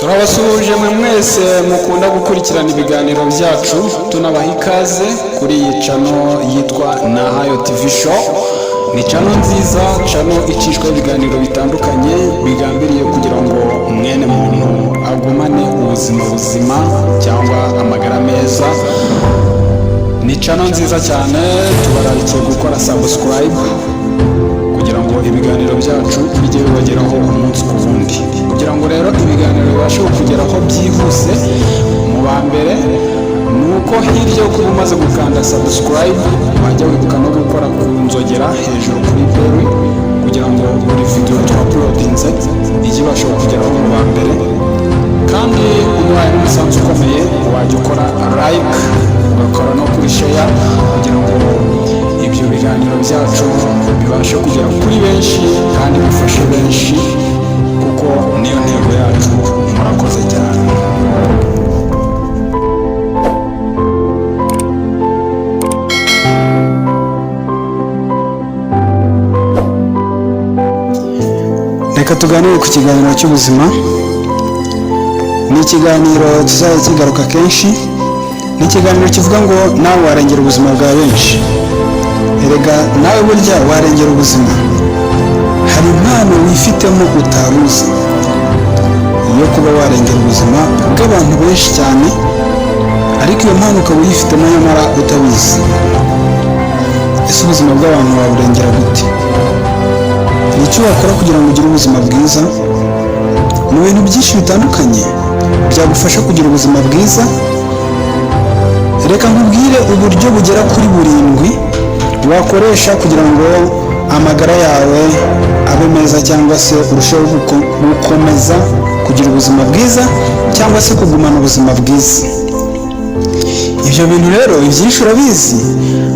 turabasuhuje mwe mwese mukunda gukurikirana ibiganiro byacu, tunabaha ikaze kuri iyi channel yitwa Nahayo TV Show. Ni channel nziza, channel icishwa ibiganiro bitandukanye bigambiriye kugira ngo mwene muntu agumane ubuzima buzima cyangwa amagara meza. Ni channel nziza cyane, tubararikiye gukora subscribe kugira ngo ibiganiro byacu bijye bibageraho umunsi ku wundi. Kugira ngo rero ibiganiro bibashe kugeraho byihuse mu ba mbere, nuko hirya yo kuba umaze gukanda subscribe wajya wibuka no gukora ku nzogera hejuru kuri bell kugira ngo buri video uploadinze ijye ibashe kugeraho mu ba mbere. Kandi ubaye n'umusanzu ukomeye wajya ukora like, ugakora no kuri share kugira ngo ibyo biganiro byacu bibashe kugera kuri benshi kandi bifashe benshi, kuko niyo ntego yacu. Murakoze cyane. Reka tuganire ku kiganiro cy'ubuzima. Ni ikiganiro kizajya kigaruka kenshi. Ni ikiganiro kivuga ngo nawe warengera ubuzima bwa benshi. Erega nawe burya warengera ubuzima. Hari impano wifitemo utaruzi yo kuba warengera ubuzima bw'abantu benshi cyane, ariko iyo mpano ukaba uyifitemo nyamara utabizi. Ese ubuzima bw'abantu waburengera gute? Ni icyo wakora kugira ngo ugire ubuzima bwiza? Mu bintu byinshi bitandukanye byagufasha kugira ubuzima bwiza. Reka nkubwire uburyo bugera kuri 7 wakoresha kugira ngo amagara yawe abe meza, cyangwa se urusheho gukomeza kugira ubuzima bwiza cyangwa se kugumana ubuzima bwiza. Ibyo bintu rero ibyinshi urabizi,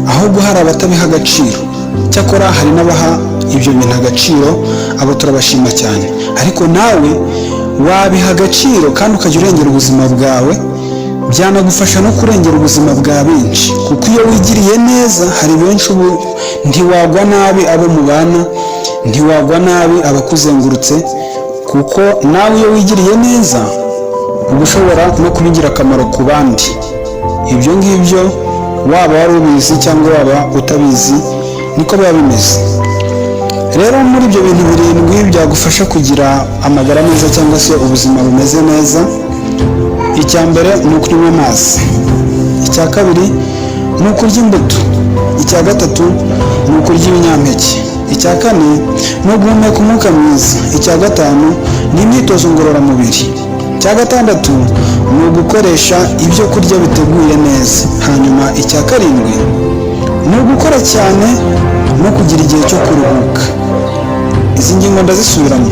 ahubwo hari abatabiha agaciro. Cyakora hari n'abaha ibyo bintu agaciro, abo turabashima cyane. Ariko nawe wabiha agaciro kandi ukajya urengera ubuzima bwawe, byanagufasha no kurengera ubuzima bwa benshi. Kuko iyo wigiriye neza, hari benshi ubu ntiwagwa nabi abo mubana, ntiwagwa nabi abakuzengurutse, kuko nawe iyo wigiriye neza uba ushobora no kuba ingirakamaro ku bandi. Ibyo ngibyo waba wari ubizi cyangwa waba utabizi, niko biba bimeze. Rero muri ibyo bintu 7 byagufasha kugira amagara meza cyangwa se ubuzima bumeze neza, icya mbere ni ukunywa amazi, icya kabiri ni ukurya imbuto, icya gatatu ni ukurya ibinyampeke, icya kane ni uguhumeka umwuka mwiza, icya gatanu ni imyitozo ngororamubiri, icya gatandatu ni ugukoresha ibyo kurya biteguye neza, hanyuma icya karindwi ni ugukora cyane no kugira igihe cyo kuruhuka. Izi ngingo ndazisubiramo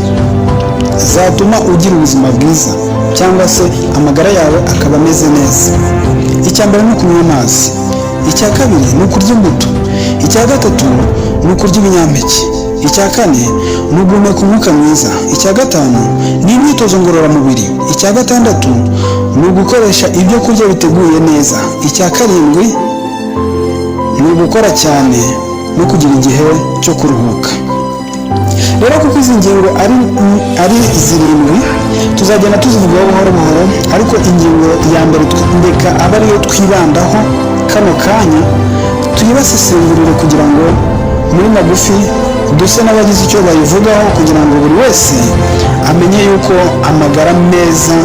zatuma ugira ubuzima bwiza cyangwa se amagara yawe akaba ameze neza. Icya mbere ni ukunywa amazi, icya kabiri ni ukurya imbuto, icya gatatu ni ukurya ibinyampeke, icya kane ni uguhumeka umwuka mwiza, icya gatanu ni imyitozo ngororamubiri, icya gatandatu ni ugukoresha ibyo kurya biteguye neza, icya karindwi ni ugukora cyane no kugira igihe cyo kuruhuka. Rero kuko izi ngingo ari 7, tuzagenda tuzivugaho buhoro buhoro, ariko ingingo ya mbere ndeka aba ariyo twibandaho kano kanya, tuyibasesengurire kugira ngo muri magufi duse n'abagize icyo bayivugaho, kugira ngo buri wese amenye yuko amagara meza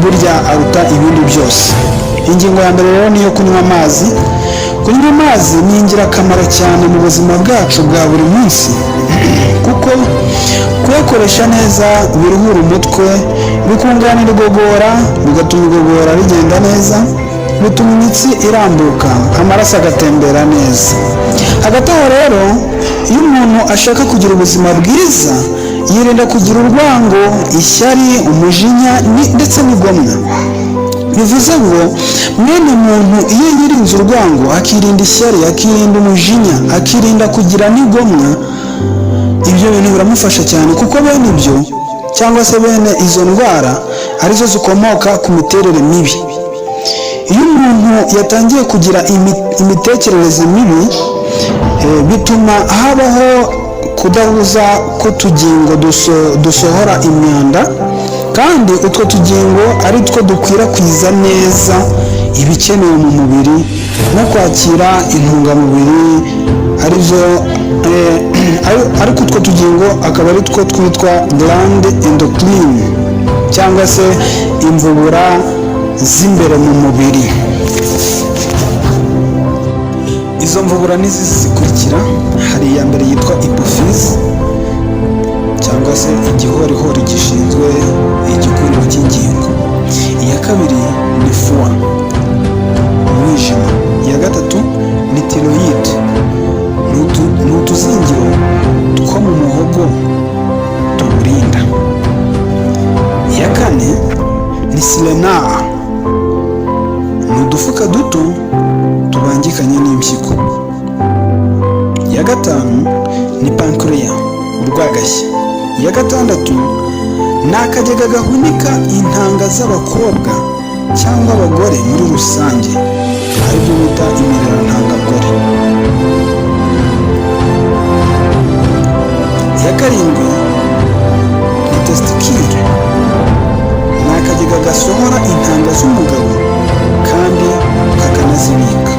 burya aruta ibindi byose. Ingingo ya mbere rero niyo kunywa amazi. Kunywa amazi ni ingirakamaro cyane mu buzima bwacu bwa buri munsi, kuko kuyakoresha neza biruhura umutwe, bikunganira igogora, bigatuma igogora rigenda neza, bituma imitsi irambuka, amaraso agatembera neza. Hagati aho rero, iyo umuntu ashaka kugira ubuzima bwiza, yirinda kugira urwango, ishyari, umujinya ndetse n'igomwa. Bivuze ngo mwene muntu iyo yirinze urwango, akirinda ishyari, akirinda umujinya, akirinda kugira n'igomwa, ibyo bintu biramufasha cyane, kuko bene ibyo cyangwa se bene izo ndwara arizo zikomoka ku miterere mibi. Iyo umuntu yatangiye kugira imitekerereze mibi, bituma habaho kudahuza k'utugingo dusohora imyanda, kandi utwo tugingo ari two dukwirakwiza neza ibikenewe mu mubiri no kwakira intungamubiri arizo ariko utwo tugingo akaba ari two twitwa glande endocrine cyangwa se imvubura z'imbere mu mubiri. Izo mvubura nizi zikurikira: hari iya mbere yitwa hypophyse cyangwa se igihorihori gishinzwe igikuriro cy'ingingo. Iya kabiri ni foie, umwijima. Iya gatatu ni thyroid, ni utuzingiro two mu muhogo tuwurinda. Iya kane ni sirena, ni udufuka duto tubangikanye n'impyiko. Iya gatanu ni pancreas, urwagashya. Iya gatandatu ni akagega gahunika intanga z'abakobwa cyangwa abagore muri rusange, aribyo bita imirerantangagore. Iya karindwi ni testicule, ni akagega gasohora intanga z'umugabo kandi kakanazibika.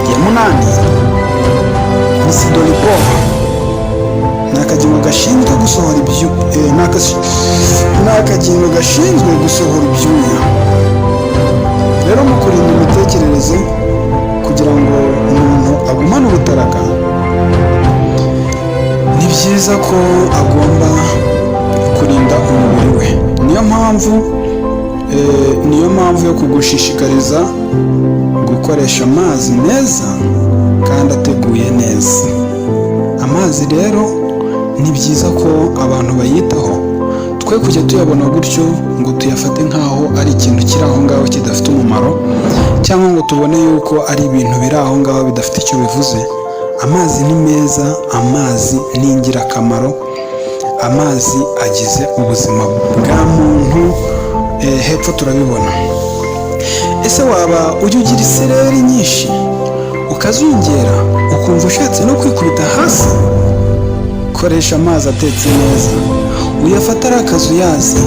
Iya munani ni sidolipora, ni akagingo gashinzwe gusohora ibyuya. Rero mu kurinda imitekerereze kugira ngo umuntu agumane ubutaraga, ni byiza ko agomba kurinda umubiri we. Niyo mpamvu yo kugushishikariza gukoresha amazi meza kandi ateguye neza. Amazi rero ni byiza ko abantu bayitaho, twe kujya tuyabona gutyo ngo tuyafate nk'aho ari ikintu kiri aho ngaho kidafite umumaro, cyangwa ngo tubone yuko ari ibintu biri aho ngaho bidafite icyo bivuze. Amazi ni meza, amazi ni ingirakamaro, amazi agize ubuzima bwa muntu. Hepfo turabibona. Ese waba ujya ugira isereri nyinshi ukazungera ukumva ushatse no kwikubita hasi? Koresha amazi atetse neza, uyafata ari akazuyazi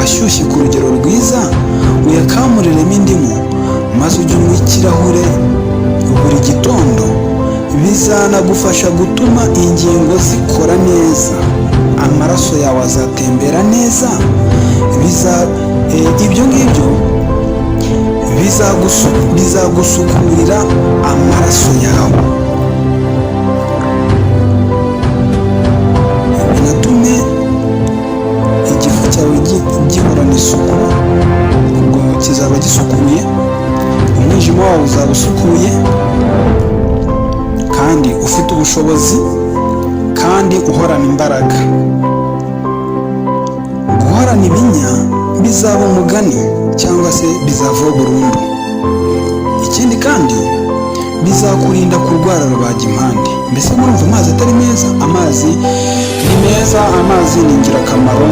ashyushye ku rugero rwiza, uyakamuriremo indimu maze ujye unywa ikirahure buri gitondo. Bizanagufasha gutuma ingingo zikora neza, amaraso yawe azatembera neza. Ibyo ngibyo bizagusukurira amaraso yawe, binatume igifu cyawe gihorana isuku, ubwo kizaba gisukuye, umwijima wawe uzaba usukuye kandi ufite ubushobozi kandi uhorana imbaraga. Guhorana ibinya bizaba umugani cyangwa se bizavaho burundu. Ikindi kandi bizakurinda kurwara rubagimpande. Mbese murumva amazi atari meza? Amazi ni meza, amazi ni ingirakamaro,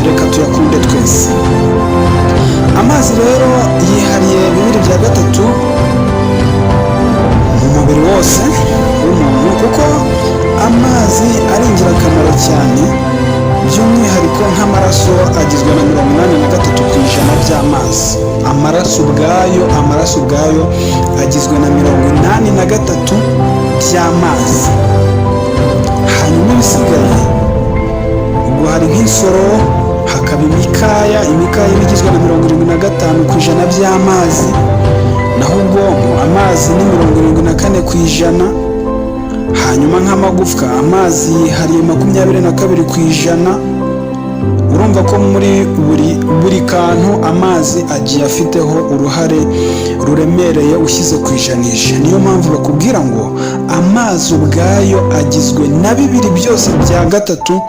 reka tuyakunde twese. Amazi rero yihariye 2/3 mu mubiri wose w'umuntu, kuko amazi ari ingirakamaro cyane. By'umwihariko nk'amaraso agizwe na 83% by'amazi. Amaraso ubwayo agizwe na 83% by'amazi. Hanyuma ibisigaye ubwo hari nk'insoro, hakaba imikaya igizwe na 75% by'amazi, naho ubwonko amazi ni 74%. Hanyuma nk'amagufwa amazi yihariye 22%. Urumva ko muri buri kantu amazi agiye afiteho uruhare ruremereye ushyize ku ijanisha. Niyo mpamvu bakubwira ngo amazi ubwayo agizwe na 2/3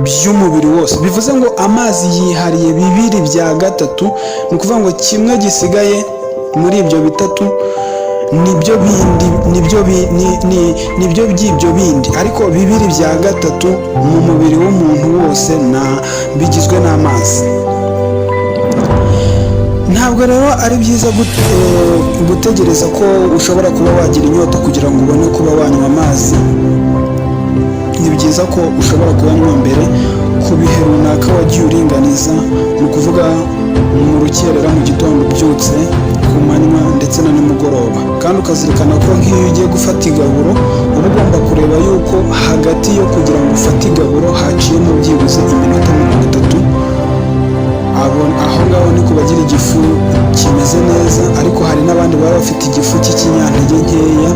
by'umubiri wose. Bivuze ngo amazi yihariye 2/3, ni ukuvuga ngo kimwe gisigaye muri ibyo bitatu nibyo by'ibyo bindi, ariko 2/3 mu mubiri w'umuntu wose bigizwe n'amazi. Ntabwo rero ari byiza gutegereza ko ushobora kuba wagira inyota kugira ngo ubone kuba wanywa amazi. Ni byiza ko ushobora kuyanywa mbere ku bihe runaka wagiye uringaniza, ni ukuvuga mu rukerera, mu gitondo ubyutse, ku manywa ndetse na nimugoroba. Kandi ukazirikana ko nk'iyo ugiye gufata igaburo uba ugomba kureba yuko hagati yo kugira ngo ufate igaburo haciyemo byibuze iminota 30. Aho ngaho ni ku bagira igifu kimeze neza, ariko hari n'abandi baba bafite igifu cy'ikinyantege nkeya,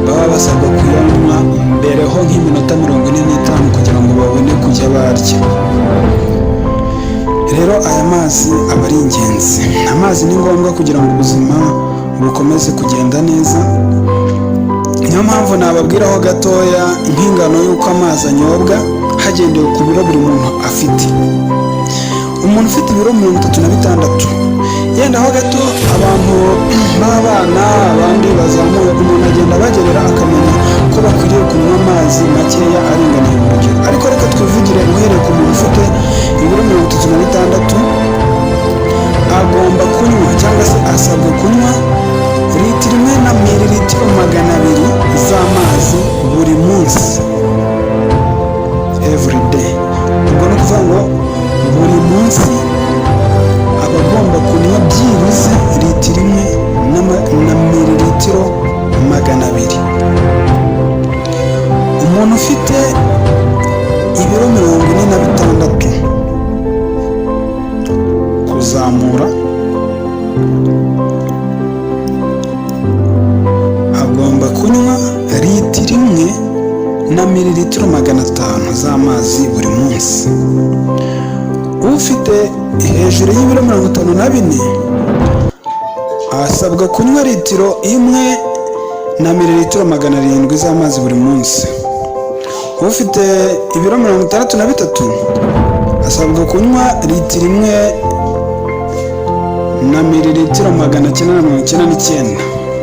baba basabwa kuyanywa mbereho nk'iminota 45 kugira ngo babone kujya barya. Rero aya mazi aba ari ingenzi. Amazi ni ngombwa kugira ngo ubuzima bukomeze kugenda neza. Niyo mpamvu nababwiraho gatoya nk'ingano y'uko amazi anyobwa hagendewe ku biro buri muntu afite. Umuntu ufite ibiro 36, yenda ho gato abantu b'abana, abandi bazamuye, umuntu agenda bagerera akamenya ko bakwiriye kunywa amazi makeya aringaniye mu rugero. Ariko reka twivugire uhereye ku muntu ufite ibiro 36, agomba kunywa cyangwa se asabwa kunywa litiro imwe na mililitiro 200 z'amazi buri munsi, every day. Ubwo ni ukuvuga ngo buri munsi aba agomba kunywa byibuze litiro imwe na mililitiro 200. Umuntu ufite ibiro 46 kuzamura agomba kunywa litiro imwe na mililitiro 500 z'amazi buri munsi. Ufite hejuru y'ibiro 54 asabwa kunywa litiro imwe na mililitiro 700 z'amazi buri munsi. Ufite ibiro 63 asabwa kunywa litiro imwe na mililitiro 999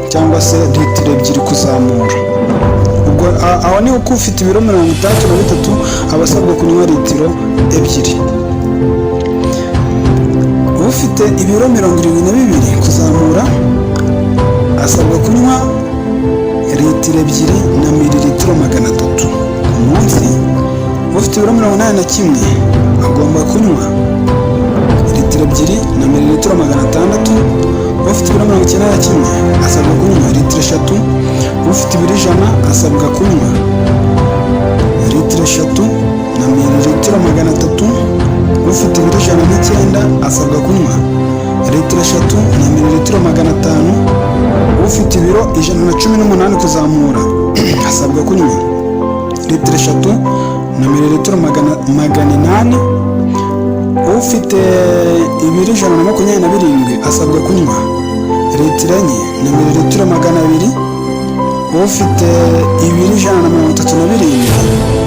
cyangwa se litiro 2 kuzamura. Ubwo aho ni uko ufite ibiro 63 aba asabwa kunywa litiro 2. Ufite ibiro 72 kuzamura asabwa kunywa litiro 2 na mililitiro 300 ku munsi. Ufite ibiro 81 agomba kunywa litiro 2 na mililitiro 600. Ufite ibiro 91 asabwa kunywa litiro 3. Ufite ibiro 100 asabwa kunywa litiro 3 na mililitiro 300. Ufite ibiro 109 asabwa kunywa litiro 3 na mililitiro 500. Ufite ibiro 118 kuzamura asabwa kunywa litiro 3 na mililitiro 800. Ufite ibiro 127 asabwa kunywa litiro 4 na mililitiro 200. Ufite ibiro 137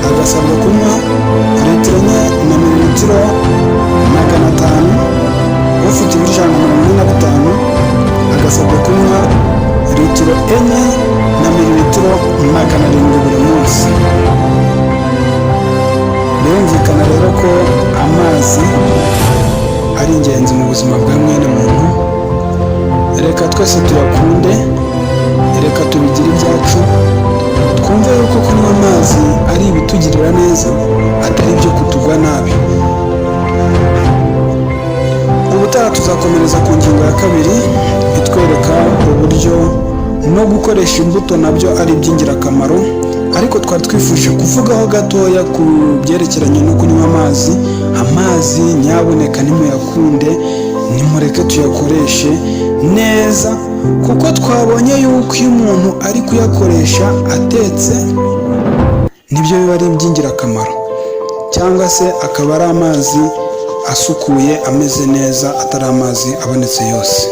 agasabwa kunywa litiro 4 na mililitiro 500. Ufite ibiro 145 agasabwa kunywa litiro 4 na mililitiro 700 buri munsi. Birumvikana rero ko amazi ari ingenzi mu buzima bwa mwene muntu. Reka twese tuyakunde, reka tubigire ibyacu, twumve yuko kunywa amazi ari ibitugirira neza, atari ibyo kutugwa nabi. Ubutaha tuzakomereza ku ngingo ya 2 itwereka uburyo no gukoresha imbuto nabyo ari iby'ingirakamaro, ariko twari twifuje kuvugaho gatoya ku byerekeranye no kunywa amazi. Amazi nyaboneka nimuyakunde, nimureke tuyakoreshe neza, kuko twabonye yuko iyo umuntu ari kuyakoresha atetse nibyo biba ari iby'ingirakamaro, cyangwa se akaba ari amazi asukuye ameze neza, atari amazi abonetse yose.